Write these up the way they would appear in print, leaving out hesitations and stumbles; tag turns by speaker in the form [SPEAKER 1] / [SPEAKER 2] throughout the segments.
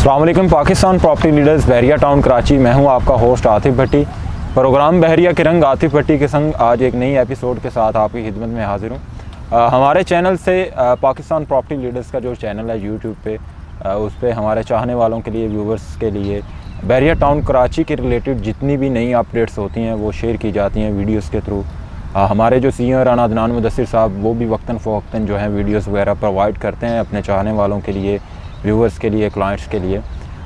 [SPEAKER 1] अस्सलाम वालेकुम। Pakistan property leaders बहरिया town Karachi, मैं हूं आपका होस्ट आतिफ भट्टी। प्रोग्राम बहरिया के रंग आतिफ भट्टी के संग आज एक नई एपिसोड के साथ आपकी खिदमत में हाजिर हूं। हमारे चैनल से पाकिस्तान प्रॉपर्टी लीडर्स का जो चैनल है यूट्यूब पे, उस पर हमारे चाहने वालों के लिए, व्यूवर्स के लिए बहरिया टाउन कराची के रिलेटेड जितनी भी नई अपडेट्स होती हैं वो शेयर की जाती हैं वीडियोस के थ्रू। हमारे जो सीनियर राना अदनान मुदस्सिर साहब वो भी वक्तन फ़वक्तन जो है वीडियोस वगैरह प्रोवाइड करते हैं अपने चाहने वालों के लिए, व्यूवर्स के लिए, क्लाइंट्स के लिए।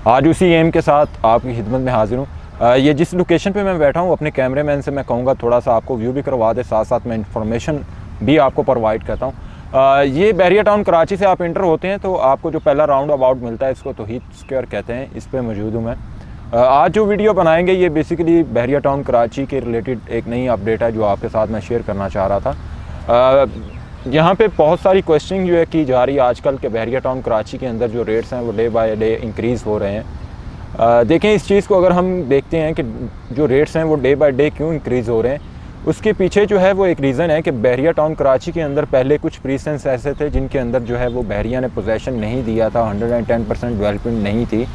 [SPEAKER 1] आज उसी एम के साथ आपकी खिदमत में हाजिर हूँ। ये जिस लोकेशन पे मैं बैठा हूँ, अपने कैमरेमैन से मैं कहूँगा थोड़ा सा आपको व्यू भी करवा दे, साथ साथ मैं इंफॉर्मेशन भी आपको प्रोवाइड करता हूँ। ये बहरिया टाउन कराची से आप इंटर होते हैं तो आपको जो पहला राउंड अबाउट मिलता है, इसको तौहीद स्क्वायर कहते हैं, इस पर मौजूद हूँ मैं। आज जो वीडियो बनाएंगे ये बेसिकली बहरिया टाउन कराची के रिलेटेड एक नई अपडेट है जो आपके साथ मैं शेयर करना चाह रहा था। यहाँ पे बहुत सारी क्वेश्चन जो है की जा रही है आजकल के बहरिया टाउन कराची के अंदर जो रेट्स हैं वो डे बाय डे इंक्रीज़ हो रहे हैं। देखें, इस चीज़ को अगर हम देखते हैं कि जो रेट्स हैं वो डे बाय डे क्यों इंक्रीज़ हो रहे हैं, उसके पीछे जो है वो एक रीज़न है कि बहरिया टाउन कराची के अंदर पहले कुछ प्रीसेंस ऐसे थे जिनके अंदर जो है वो बहरिया ने पोजेसन नहीं दिया था, 110% डेवलपमेंट नहीं थी।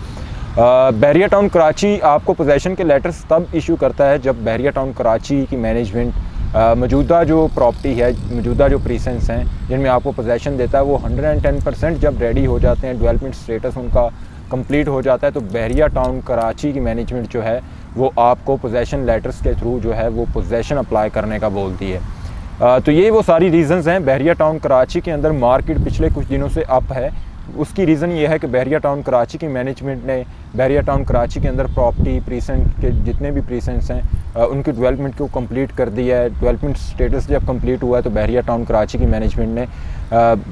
[SPEAKER 1] बहरिया टाउन कराची आपको पोजेसन के लेटर्स तब इशू करता है जब बहरिया टाउन कराची की मैनेजमेंट मौजूदा जो प्रॉपर्टी है, मौजूदा जो प्रीसेंस हैं जिनमें आपको पोजेसन देता है, वो 110% जब रेडी हो जाते हैं, डेवलपमेंट स्टेटस उनका कंप्लीट हो जाता है, तो बहरिया टाउन कराची की मैनेजमेंट जो है वो आपको पोजेसन लेटर्स के थ्रू जो है वो पोजेसन अप्लाई करने का बोलती है। तो ये वो सारी रीज़न्स हैं। बहरिया टाउन कराची के अंदर मार्केट पिछले कुछ दिनों से अप है। उसकी रीज़न ये है कि बहरिया टाउन कराची की मैनेजमेंट ने बहरिया टाउन कराची के अंदर प्रॉपर्टी प्रीसेंट के जितने भी प्रीसेंट्स हैं उनकी डेवलपमेंट को कंप्लीट कर दिया है। डेवलपमेंट स्टेटस जब कंप्लीट हुआ है तो बहरिया टाउन कराची की मैनेजमेंट ने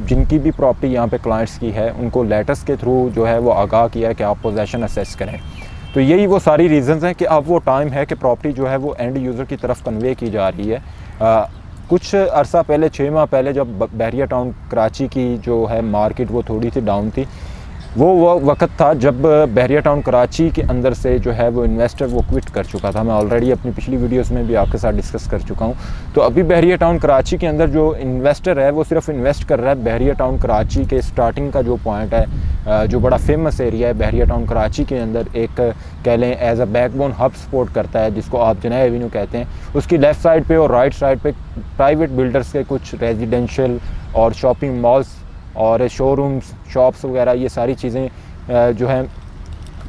[SPEAKER 1] जिनकी भी प्रॉपर्टी यहाँ पे क्लाइंट्स की है उनको लेटर्स के थ्रू जो है वो आगाह किया है कि आप पोजेसन असेस करें। तो यही वो सारी रीज़न्स हैं कि अब वो टाइम है कि प्रॉपर्टी जो है वो एंड यूज़र की तरफ कन्वे की जा रही है। कुछ अरसा पहले, 6 माह पहले, जब बहरिया टाउन कराची की जो है मार्केट वो थोड़ी सी डाउन थी, वो वक्त था जब बहरिया टाउन कराची के अंदर से जो है वो इन्वेस्टर वो क्विट कर चुका था। मैं ऑलरेडी अपनी पिछली वीडियोस में भी आपके साथ डिस्कस कर चुका हूँ। तो अभी बहरिया टाउन कराची के अंदर जो इन्वेस्टर है वो सिर्फ इन्वेस्ट कर रहा है बहरिया टाउन कराची के स्टार्टिंग का जो पॉइंट है, जो बड़ा फेमस एरिया है बहरिया टाउन कराची के अंदर, एक कह लें as a backbone hub support करता है, जिसको आप जनाह एवेन्यू कहते हैं। उसकी लेफ़्ट साइड पर और राइट साइड पर प्राइवेट बिल्डर्स के कुछ रेजिडेंशियल और शॉपिंग मॉल्स और शोरूम्स, शॉप्स वगैरह, ये सारी चीज़ें जो हैं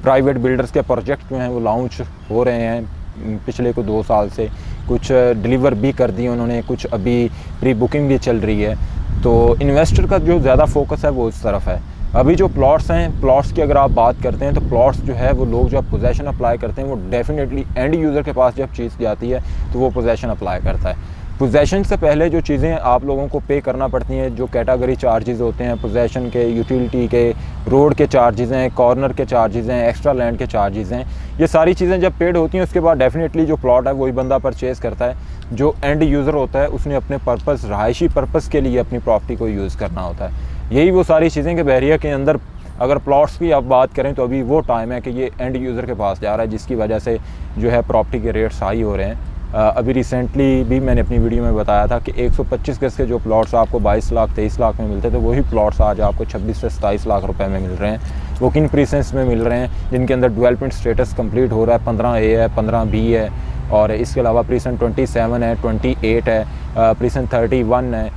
[SPEAKER 1] प्राइवेट बिल्डर्स के प्रोजेक्ट जो हैं वो लॉन्च हो रहे हैं पिछले को 2 साल से। कुछ डिलीवर भी कर दिए उन्होंने, कुछ अभी प्री बुकिंग भी चल रही है। तो इन्वेस्टर का जो ज़्यादा फोकस है वो उस तरफ है। अभी जो प्लॉट्स हैं, प्लॉट्स की अगर आप बात करते हैं तो प्लॉट्स जो है वो लोग जब पोजेसन अप्लाई करते हैं वो डेफिनेटली एंड यूज़र के पास जब चीज़ जाती है तो वो पोजेसन अप्लाई करता है। पोजेसन से पहले जो चीज़ें आप लोगों को पे करना पड़ती हैं, जो कैटेगरी चार्जेस होते हैं पोजेसन के, यूटिलिटी के, रोड के चार्जेस हैं, कॉर्नर के चार्जेस हैं, एक्स्ट्रा लैंड के चार्जेस हैं, ये सारी चीज़ें जब पेड होती हैं उसके बाद डेफिनेटली जो प्लॉट है वही बंदा परचेज़ करता है। जो एंड यूज़र होता है उसने अपने पर्पज़, रहायशी पर्पज़ के लिए अपनी प्रॉपर्टी को यूज़ करना होता है। यही वो सारी चीज़ें कि बहरिया के अंदर अगर प्लॉट्स की आप बात करें तो अभी वो टाइम है कि ये एंड यूज़र के पास जा रहा है, जिसकी वजह से जो है प्रॉपर्टी के रेट्स हाई हो रहे हैं। अभी रिसेंटली भी मैंने अपनी वीडियो में बताया था कि 125 गज के जो प्लॉट्स आपको 22 लाख 23 लाख में मिलते थे, वही प्लॉट्स आज आपको 26 से 27 लाख रुपए में मिल रहे हैं। वो किन प्रीसेंस में मिल रहे हैं जिनके अंदर डेवलपमेंट स्टेटस कंप्लीट हो रहा है, 15A है, 15B है, और इसके अलावा प्रीसेंट 27 है, 28 है, प्रीसेंट 31 है।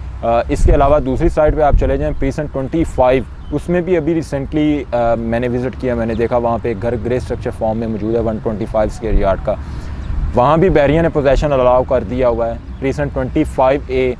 [SPEAKER 1] इसके अलावा दूसरी साइड पे आप चले जाएं, प्रीसेंट 25, उसमें भी अभी रिसेंटली मैंने विज़िट किया, मैंने देखा वहाँ पे एक घर ग्रे स्ट्रक्चर फॉर्म में मौजूद है 125 स्क्वायर यार्ड का। वहाँ भी बहरिया ने पोजेसन अलाउ कर दिया हुआ है। प्रीसेंट 25A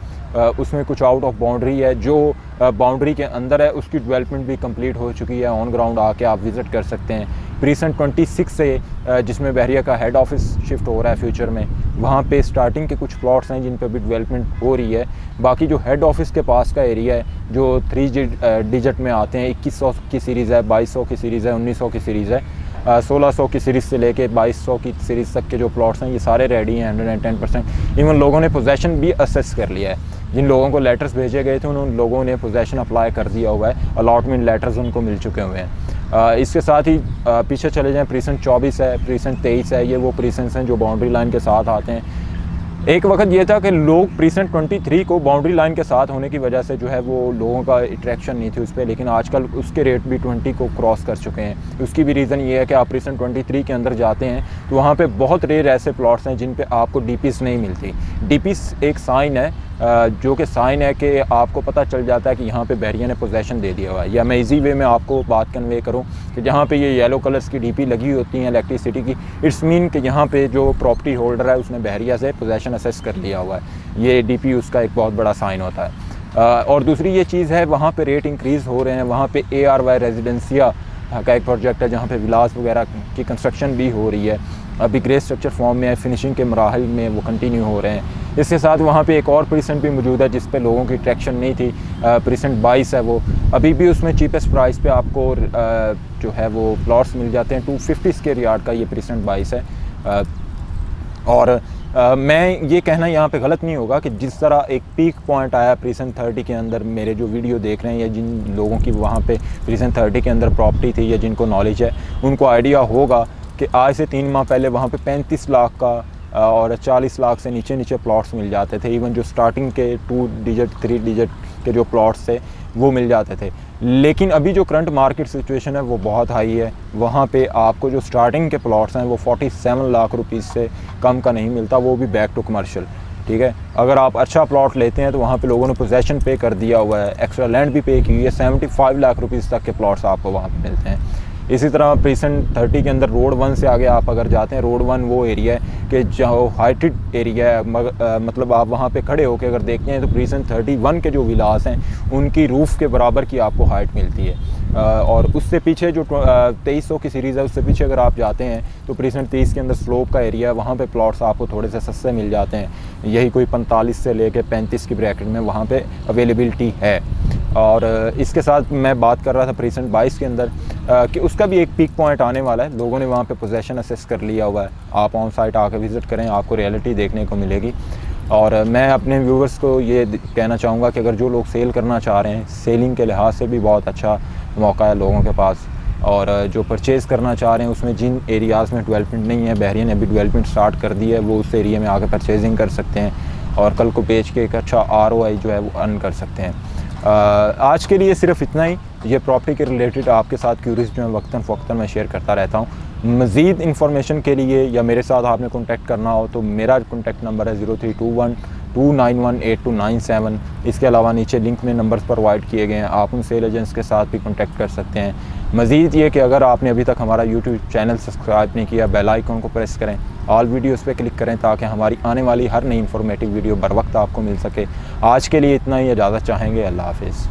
[SPEAKER 1] उसमें कुछ आउट ऑफ बाउंड्री है, जो बाउंड्री के अंदर है उसकी डेवलपमेंट भी कंप्लीट हो चुकी है, ऑन ग्राउंड आके आप विज़िट कर सकते हैं। प्रीसेंट 26 से जिसमें बहरिया का हेड ऑफिस शिफ्ट हो रहा है फ्यूचर में, वहाँ पे स्टार्टिंग के कुछ प्लॉट्स हैं जिन पे भी डेवलपमेंट हो रही है। बाकी जो हेड ऑफिस के पास का एरिया है जो 3 डिजिट में आते हैं, 2100 की सीरीज़ है, 2200 की सीरीज़ है, 1900 की सीरीज़ है, 1600 की सीरीज़ से लेके 2200 की सीरीज़ तक के जो प्लॉट्स हैं ये सारे रेडी हैं 110%। इवन लोगों ने पोजेसन भी असेस कर लिया है। जिन लोगों को लेटर्स भेजे गए थे उन लोगों ने पोजेसन अप्लाई कर दिया हुआ है, अलॉटमेंट लेटर्स उनको मिल चुके हुए हैं। इसके साथ ही पीछे चले जाएँ, प्रीसेंट 24 है, प्रीसेंट 23 है, ये वो प्रीसेंट्स हैं जो बाउंड्री लाइन के साथ आते हैं। एक वक्त ये था कि लोग प्रीसेंट 23 को बाउंड्री लाइन के साथ होने की वजह से जो है वो लोगों का अट्रैक्शन नहीं थी उस पर, लेकिन आजकल उसके रेट भी 20 को क्रॉस कर चुके हैं। उसकी भी रीज़न ये है कि आप प्रीसेंट 23 के अंदर जाते हैं तो वहाँ पे बहुत रेयर ऐसे प्लॉट्स हैं जिन पे आपको डीपीस नहीं मिलती। डीपीस एक साइन है जो कि साइन है कि आपको पता चल जाता है कि यहाँ पे बहरिया ने पोजेसन दे दिया हुआ है। या मैं इजी वे में आपको बात कन्वे करूँ कि जहाँ पे ये येलो कलर्स की डीपी लगी होती हैं इलेक्ट्रिसिटी की, इट्स मीन कि यहाँ पे जो प्रॉपर्टी होल्डर है उसने बहरिया से पोजेसन असेस कर लिया हुआ है। ये डीपी उसका एक बहुत बड़ा साइन होता है। और दूसरी ये चीज़ है, वहाँ पे रेट इंक्रीज़ हो रहे हैं। वहाँ पे ARY रेजिडेंसिया का एक प्रोजेक्ट है जहाँ पे विलास वगैरह की कंस्ट्रक्शन भी हो रही है, अभी ग्रे स्ट्रक्चर फॉर्म में है, फिनिशिंग के मराहल में वो कंटिन्यू हो रहे हैं। इसके साथ वहाँ पे एक और प्रीसेंट भी मौजूद है जिस पे लोगों की अट्रैक्शन नहीं थी, प्रीसेंट 22 है वो। अभी भी उसमें चीपेस्ट प्राइस पे आपको जो है वो प्लॉट्स मिल जाते हैं। 250 स्क्वायर यार्ड का ये प्रीसेंट 22 है। और मैं ये कहना यहाँ पे गलत नहीं होगा कि जिस तरह एक पीक पॉइंट आया प्रीसेंट 30 के अंदर, मेरे जो वीडियो देख रहे हैं या जिन लोगों की वहाँ पे प्रीसेंट 30 के अंदर प्रॉपर्टी थी या जिनको नॉलेज है उनको आइडिया होगा कि आज से 3 माह पहले वहाँ पे 35 लाख का और 40 लाख से नीचे प्लॉट्स मिल जाते थे। इवन जो स्टार्टिंग के 2 डिजिट 3 डिजिट के जो प्लॉट्स थे वो मिल जाते थे। लेकिन अभी जो करंट मार्केट सिचुएशन है वो बहुत हाई है। वहाँ पे आपको जो स्टार्टिंग के प्लॉट्स हैं वो 47 लाख रुपीस से कम का नहीं मिलता, वो भी बैक टू कमर्शियल। ठीक है, अगर आप अच्छा प्लॉट लेते हैं तो वहाँ पे लोगों ने पोजेसन पे कर दिया हुआ है, एक्स्ट्रा लैंड भी पे की हुई है। 75 लाख रुपीस तक के प्लॉट्स आपको वहाँ पे मिलते हैं। इसी तरह प्रीसेंट 30 के अंदर रोड 1 से आगे आप अगर जाते हैं, रोड 1 वो एरिया है कि जो हाइटेड एरिया है, मतलब आप वहाँ पे खड़े होकर अगर देखते हैं तो प्रीसेंट 31 के जो विलास हैं उनकी रूफ़ के बराबर की आपको हाइट मिलती है। और उससे पीछे जो 2300 की सीरीज़ है उससे पीछे अगर आप जाते हैं तो प्रीसेंट 30 के अंदर स्लोप का एरिया है, वहाँ पे प्लॉट्स आपको थोड़े से सस्ते मिल जाते हैं। यही कोई 45 से लेके 35 की ब्रैकेट में वहाँ पे अवेलेबिलिटी है। और इसके साथ मैं बात कर रहा था प्रीसेंट 22 के अंदर कि उसका भी एक पीक पॉइंट आने वाला है। लोगों ने वहाँ पे पोजेसन असेस कर लिया हुआ है। आप ऑन साइट आकर विज़िट करें, आपको रियलिटी देखने को मिलेगी। और मैं अपने व्यूवर्स को ये कहना चाहूँगा कि अगर जो लोग सेल करना चाह रहे हैं, सेलिंग के लिहाज से भी बहुत अच्छा मौका है लोगों के पास। और जो परचेज़ करना चाह रहे हैं उसमें जिन एरियाज़ में डेवलपमेंट नहीं है, बहरिया ने अभी डेवलपमेंट स्टार्ट कर दी है, वो उस एरिया में आकर परचेजिंग कर सकते हैं और कल को बेच के एक अच्छा ROI जो है वो अर्न कर सकते हैं। आज के लिए सिर्फ इतना ही। ये प्रॉपर्टी के रिलेटेड आपके साथ क्यूरीज जो है वक्तन फ़वक्तन मैं शेयर करता रहता हूँ। मज़ीद इन्फॉर्मेशन के लिए या मेरे साथ आपने कॉन्टैक्ट करना हो तो मेरा कॉन्टैक्ट नंबर है 0321 291 8297। इसके अलावा नीचे लिंक में नंबर्स प्रोवाइड किए गए हैं, आप उन सेल एजेंट्स के साथ भी कॉन्टैक्ट कर सकते हैं। मज़ीद ये कि अगर आपने अभी तक हमारा यूट्यूब चैनल सब्सक्राइब नहीं किया, बेल आइकन को प्रेस करें, ऑल वीडियोस पे क्लिक करें ताकि हमारी आने वाली हर नई इन्फॉर्मेटिव वीडियो बर वक्त आपको मिल सके। आज के लिए इतना ही, इजाज़त चाहेंगे। अल्लाह हाफ़िज़।